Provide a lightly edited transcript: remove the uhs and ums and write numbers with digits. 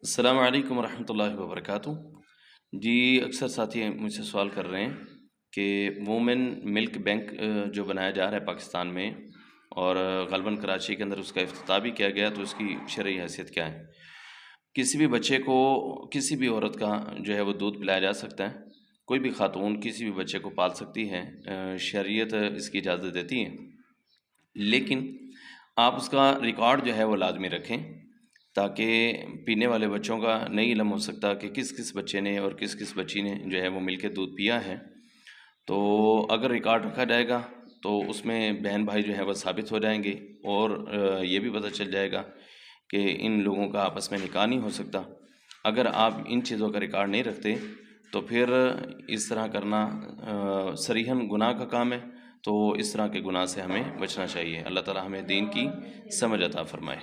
السلام علیکم ورحمۃ اللہ وبرکاتہ۔ جی، اکثر ساتھی مجھ سے سوال کر رہے ہیں کہ وومن ملک بینک جو بنایا جا رہا ہے پاکستان میں، اور غالباً کراچی کے اندر اس کا افتتاح بھی کیا گیا، تو اس کی شرعی حیثیت کیا ہے؟ کسی بھی بچے کو، کسی بھی عورت کا جو ہے وہ دودھ پلایا جا سکتا ہے، کوئی بھی خاتون کسی بھی بچے کو پال سکتی ہے، شریعت اس کی اجازت دیتی ہے، لیکن آپ اس کا ریکارڈ جو ہے وہ لازمی رکھیں، تاکہ پینے والے بچوں کا نہیں علم ہو سکتا کہ کس کس بچے نے اور کس کس بچی نے جو ہے وہ مل کے دودھ پیا ہے۔ تو اگر ریکارڈ رکھا جائے گا تو اس میں بہن بھائی جو ہے وہ ثابت ہو جائیں گے، اور یہ بھی پتہ چل جائے گا کہ ان لوگوں کا آپس میں نکاح نہیں ہو سکتا۔ اگر آپ ان چیزوں کا ریکارڈ نہیں رکھتے تو پھر اس طرح کرنا صریحاً گناہ کا کام ہے، تو اس طرح کے گناہ سے ہمیں بچنا چاہیے۔ اللہ تعالی ہمیں دین کی سمجھ عطا فرمائے۔